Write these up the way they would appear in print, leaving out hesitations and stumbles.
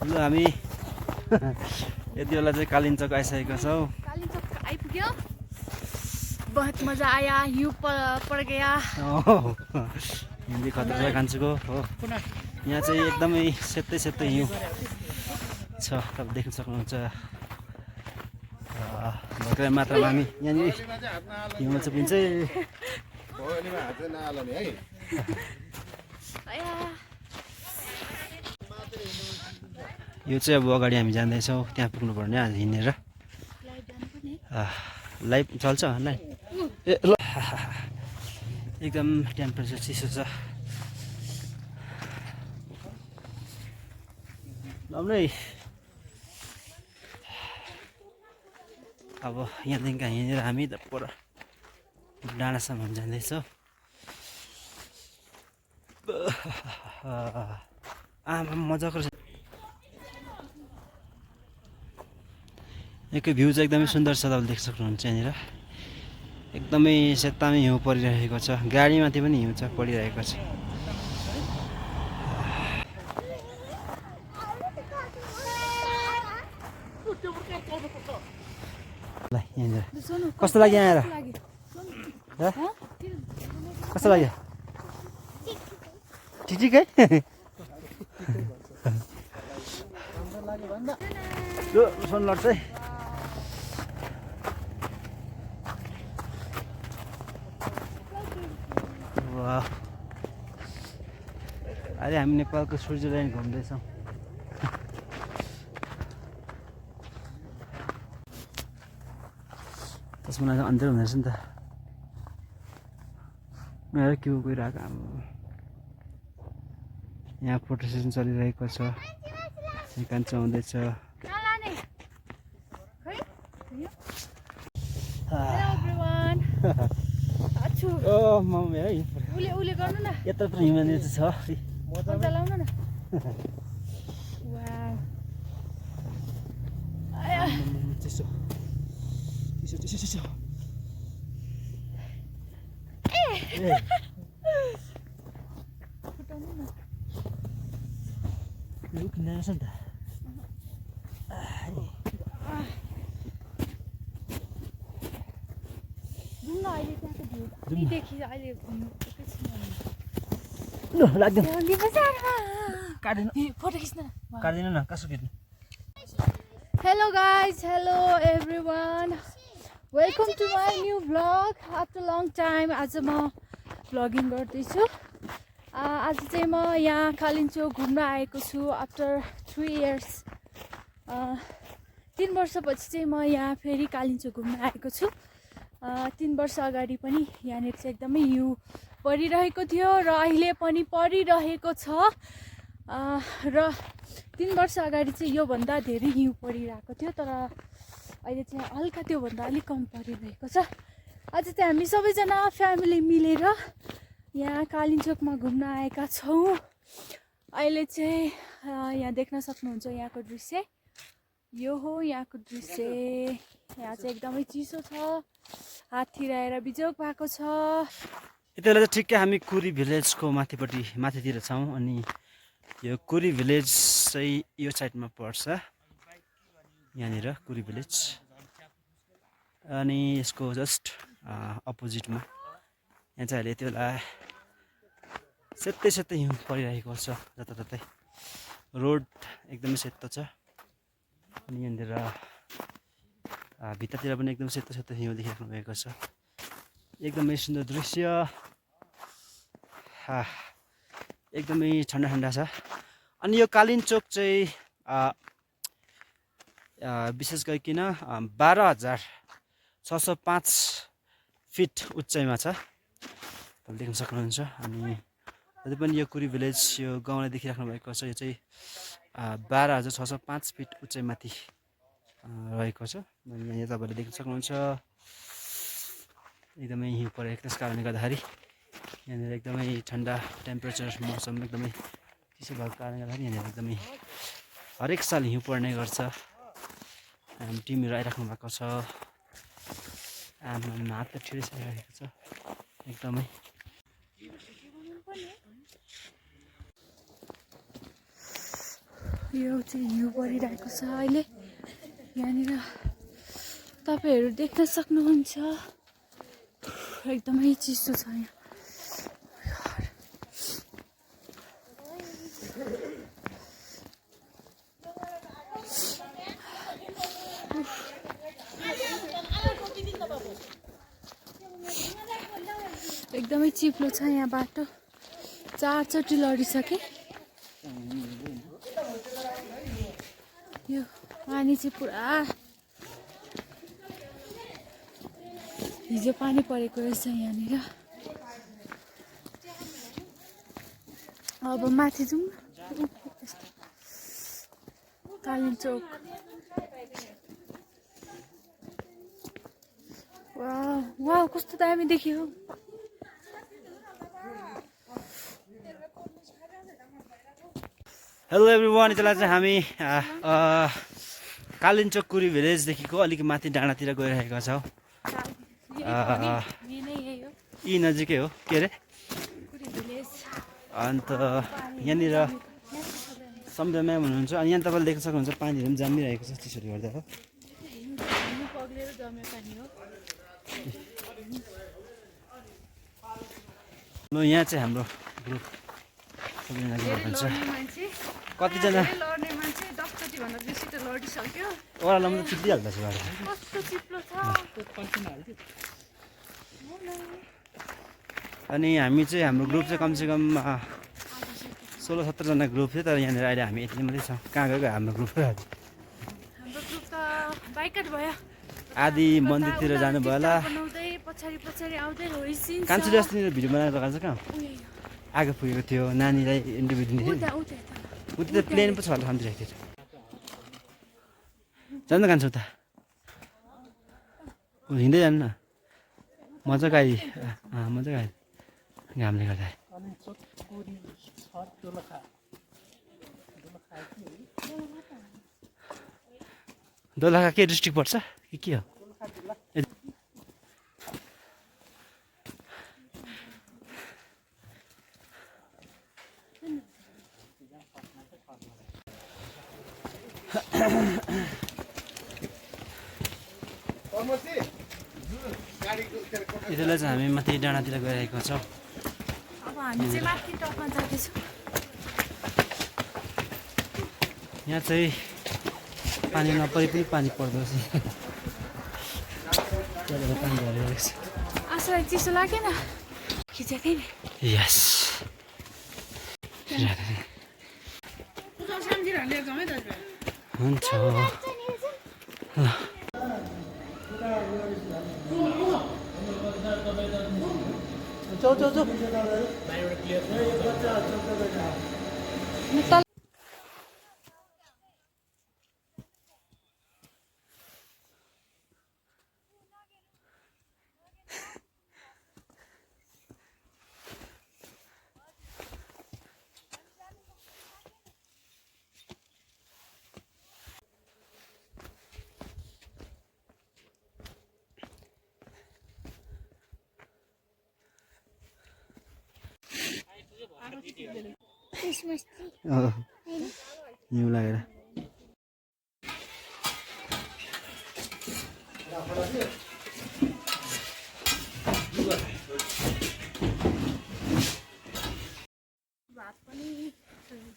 ल हामी यति बेला चाहिँ कालिम्पोङ आइसकेको छौँ। कालिम्पोङ आइपुग्यो। बहुत मजा आया, हिउँ पड़ गया। हिन्दी खतरा कान्छुको हो। यहाँ चाहिँ एकदमै सेतै सेतै हिउँ छ, तपाईँ देख्न सक्नुहुन्छ। भर्खरै मात्रामा हामी यहाँनिर हिउँमा चाहिँ पिन्छ। यो चाहिँ अब अगाडि हामी जाँदैछौँ, त्यहाँ पुग्नुपर्ने आज हिँडेर। लाइभ चल्छ लाइभ। ए ल एकदम टेम्परेचर चिसो छ। नै अब यहाँदेखि हिँडेर हामी त पर डाँडासम्म जाँदैछौँ। आमा मजाको रहेछ। यहाँको भ्यू चाहिँ एकदमै सुन्दर छ, तपाईँले देख्न सक्नुहुन्छ। यहाँनिर एकदमै सेतामै हिउँ परिरहेको छ, गाडीमाथि पनि हिउँ छ परिरहेको छ। यहाँनिर कस्तो लाग्यो आएर? कस्तो लाग्यो? ठिकै यो सोनलट चाहिँ अहिले हामी नेपालको स्विजरल्यान्ड घुम्दैछौँ। त्यसमा अन्धेर हुँदैछ नि त। मेरो के गइरहेको यहाँ फोटो सेसन चलिरहेको छ। कान्छो आउँदैछ। यत्रो हिमालय छ। चिसो चिसो चिसो चिसो। किन छ नि त। काट्दैन न कसो खिच्नु। Hello guys, hello everyone. Welcome to my new vlog. After long time आज म vlogging गर्दैछु। आज चाहिँ म यहाँ कालिम्पोङ घुम्न आएको छु आफ्टर 3 years। 3 वर्षपछि चाहिँ म यहाँ फेरि कालिम्पोङ घुम्न आएको छु। 3 वर्ष अगाडि पनि यहाँनिर चाहिँ एकदमै हिउँ परिरहेको थियो र अहिले पनि परिरहेको छ। र 3 वर्ष अगाडि चाहिँ योभन्दा धेरै हिउँ परिरहेको थियो, तर अहिले चाहिँ हल्का त्योभन्दा अलिक कम परिरहेको छ। आज चाहिँ हामी सबैजना फ्यामिली मिलेर यहाँ कालिम्पोङमा घुम्न आएका छौँ। अहिले चाहिँ यहाँ देख्न सक्नुहुन्छ यहाँको दृश्य यो हो। यहाँको दृश्य यहाँ चाहिँ एकदमै चिसो छ, हात्ती आएर बिजोग भएको छ। यति बेला चाहिँ ठिक्कै हामी कुरी भिलेजको माथितिर छौँ। अनि यो कुरी भिलेज चाहिँ यो साइडमा पर्छ, यहाँनिर कुरी भिलेज। अनि यसको जस्ट अपोजिटमा यहाँ चाहिँ अहिले यति बेला सेतै सेतै हिउँ परिरहेको छ जताततै। रोड एकदमै सेतो छ। अनि यहाँनिर भित्तातिर पनि एकदम सेतो सेतो हिउँ देखिराख्नु भएको छ। एकदमै सुन्दर दृश्य। एकदमै ठन्डा ठन्डा छ। अनि यो कालिम्पोङ चाहिँ विशेष गरिकन 12,605 फिट उचाइमा छ, तपाईँ देख्न सक्नुहुन्छ। अनि जति पनि यो कुरी भिलेज यो गाउँलाई देखिराख्नु भएको छ, यो चाहिँ 12,605 फिट उचाइमाथि रहेको छ। यहाँ तपाईँले देख्न सक्नुहुन्छ एकदमै हिउँ परेको त्यस कारणले गर्दाखेरि यहाँनिर एकदमै ठन्डा टेम्परेचर मौसम एकदमै चिसो भएको कारणले गर्दाखेरि यहाँनिर एकदमै हरेक साल हिउँ पर्ने गर्छ। टिमहरू आइराख्नु भएको छ। हात त ठिरिसकेको छ एकदमै। यो चाहिँ हिउँ परिरहेको छ अहिले यहाँनिर तपाईँहरू देख्न सक्नुहुन्छ एकदमै चिसो छ यहाँ एकदमै चिप्लो छ यहाँ बाटो 4 चोटि लडिसके यो पानी चाहिँ पुरा हिजो पानी परेको रहेछ यहाँनिर अब माथि जाउँ कालिम्चोक वाउ कस्तो दामी देखियो हेलो एभ्रिवान यति बेला चाहिँ हामी कालिम्चोक कुरी भिलेजदेखिको अलिक माथि डाँडातिर गइरहेका छौँ यी नजिकै हो के अरे अन्त यहाँनिर सम्झना हुनुहुन्छ अनि यहाँ तपाईँले देख्न सक्नुहुन्छ पानीहरू पनि जमिरहेको छ त्यसरी गर्दा हो ल यहाँ चाहिँ हाम्रो ग्रुप सबैजना ग्रुप हुन्छ कतिजना ओह्रालोमा त चिप्लिहाल्दछ अनि हामी चाहिँ हाम्रो ग्रुप चाहिँ कमसेकम 16-17 जना ग्रुप थियो तर यहाँनिर अहिले हामी यति मात्रै छौँ कहाँ गएको हाम्रो ग्रुप आदि मन्दिरतिर जानुभयो होला कान्छुले अस्ति भिडियो बनाएर लगाएको छ कहाँ आगो पुगेको थियो नानीलाई इन्टरभ्यू दिने थियो उति त प्लेन पो छ होला सम्झिरहेको थियो जानु कान्छ उता हिँड्दै जानु न मजाको आइ मजाको आइ घामले गर्दा दोलखा के डिस्ट्रिक्ट पर्छ कि के हो यतिलाई चाहिँ हामी माथि डाँडातिर गइरहेको छौँ अब हामी चाहिँ माथि टपमा जाँदैछौँ यहाँ चाहिँ पानी नपरे पनि पानी पर्दो रहेछ पानी झरेको रहेछ आशालाई चिसो लागेन खिचेकै नि यस हुन्छ हिउँ लागेर भात पनि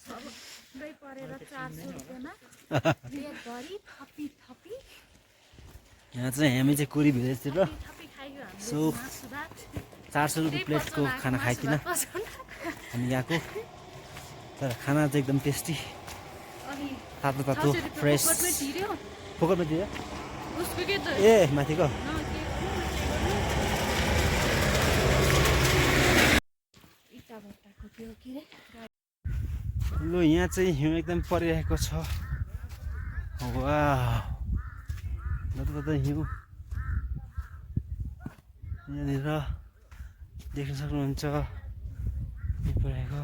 सबै परेर 400 रुपियाँमा एकभरि थपी थपी यहाँ चाहिँ हामी चाहिँ कुरी भिलेजतिर थपी खाइयो सो 400 रुपियाँ प्लेटको खाना खाइकिन हामी यहाँको तर खाना चाहिँ एकदम टेस्टी तातो तातो फ्रेस फोकटमा दियो ए माथिको लु यहाँ चाहिँ हिउँ एकदम परिरहेको छ वाह जता हिउँ यहाँनिर देख्न सक्नुहुन्छ परिरहेको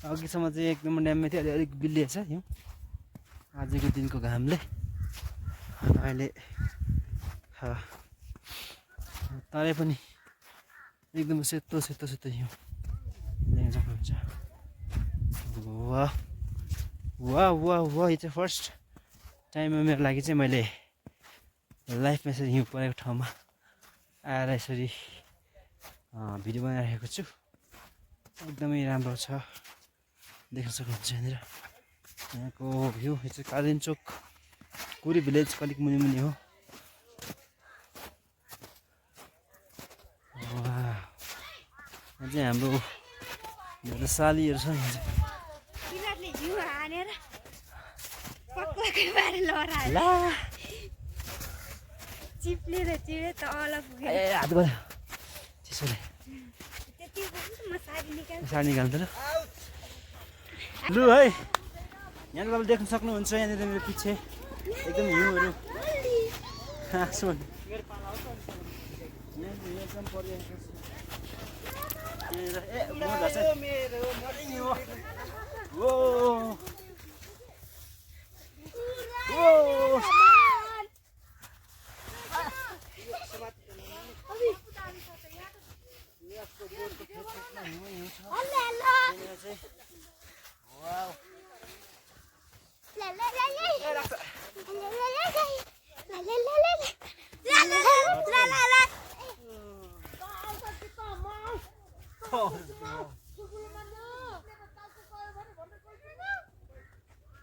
अघिसम्म चाहिँ एकदम ड्याममा थियो अहिले अलिक बिल्लिएछ हिउँ आजको दिनको घामले अहिले तरै पनि एकदम सेतो सेतो सेतो हिउँ देख्न सक्नुहुन्छ वाह वाह वाह वाह, यो चाहिँ फर्स्ट टाइममा मेरो लागि चाहिँ मैले लाइफमा यसरी हिउँ परेको ठाउँमा आएर यसरी भिडियो बनाइरहेको छु। एकदमै राम्रो छ, देख्न सक्नुहुन्छ यहाँनिर यहाँको भ्यू। यो चाहिँ कालिन्चोक कुरी भिलेज कलिक मुनि मुनि हो। यहाँ चाहिँ हाम्रो मेरो सालीहरू छ नि। ला चिप्लेर चिरे त अल पुग्यो। ए हात गयो चिसोले। साडी निकाल्नु ल। लु है, यहाँ तपाईँ देख्न सक्नुहुन्छ यहाँनिर मेरो पछि एकदम हिउँहरू सुन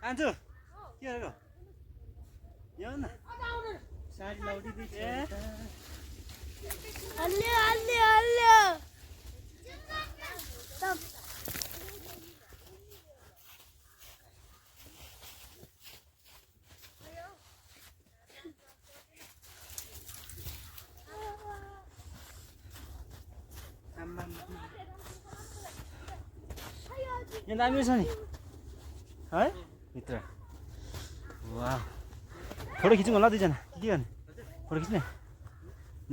आन्छु के गरेको यहाँ न साडी लाउदिँदैछ। हल्ले हल्ले हल्ले यहाँ दामी छ नि है भित्र। वाह, फोटो खिचौँ होला दुईजना, के गर्ने फोटो खिच्ने?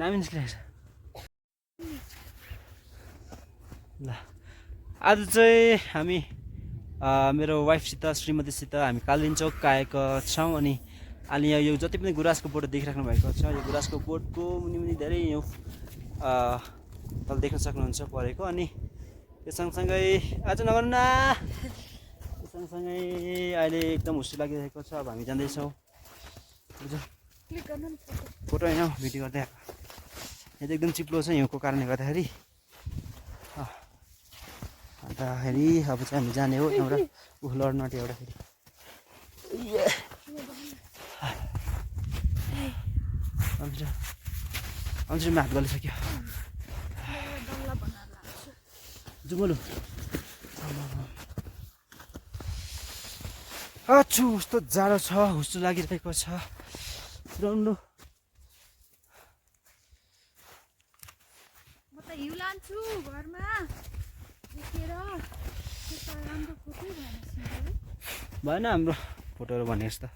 दामी निस्किरहेको छ। ल आज चाहिँ हामी मेरो वाइफसित श्रीमतीसित हामी कालिन्चोक आएका छौँ। अनि अहिले यहाँ यो जति पनि गुराँसको बोट देखिराख्नु भएको छ, यो गुराँसको बोटको मुनि मुनि धेरै यो तल देख्न सक्नुहुन्छ परेको। अनि त्यो सँगसँगै आज नगर्नु न, त्यो सँगसँगै अहिले एकदम हुस्सी लागिरहेको छ। अब हामी जाँदैछौँ, बुझ्यौ? फोटो होइन भिडियो गर्दै आएको। यहाँ चाहिँ एकदम चिप्लो छ हिउँको कारणले गर्दाखेरि। अन्तखेरि अब चाहिँ हामी जाने हो एउटा लड्नु आँट्यो एउटा फेरि। अन्जुमा हात गलिसक्यो। जुमलु आछु कस्तो जाडो छ, हुस्सु लागिरहेको छ। रम्लो म त हिउँ लान्छु घरमा देखेर। राम्रो फोटो भएन हाम्रो फोटोहरू भनेको जस्तो।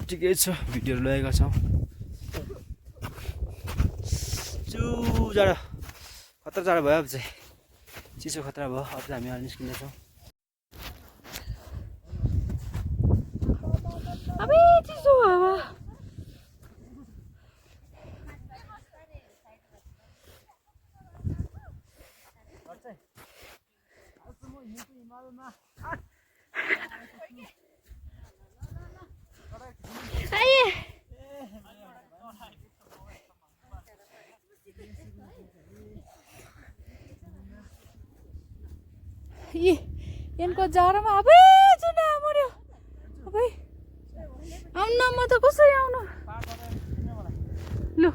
ठिकै छ, भिडियोहरू लगेका छौँ। जाडो खतरा जाडो भयो। अब चाहिँ चिसो खतरा भयो। अब चाहिँ हामी अहिले निस्किँदैछौँ। अबे चिसो हावा। यहाँको जाडोमा अबै जुन मर्यो। अबै आउनु न, म त कसरी आउनु? लु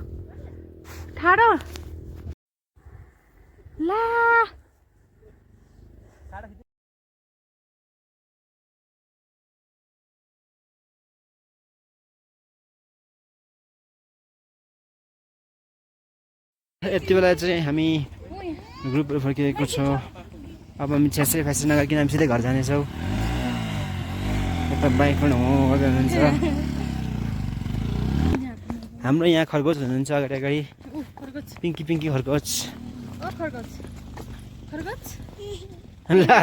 ठाडो ला। यति बेला चाहिँ हामी ग्रुपहरू फर्किएको छौँ। अब हामी छेसै फ्यासन नगरिकन हामी सिधै घर जानेछौँ। यता बाइक पनि हो हुनुहुन्छ। हाम्रो यहाँ खरगोच हुनुहुन्छ अगाडि अगाडि। पिङ्की पिङ्की खरगोच। खरगोच खरगोच ला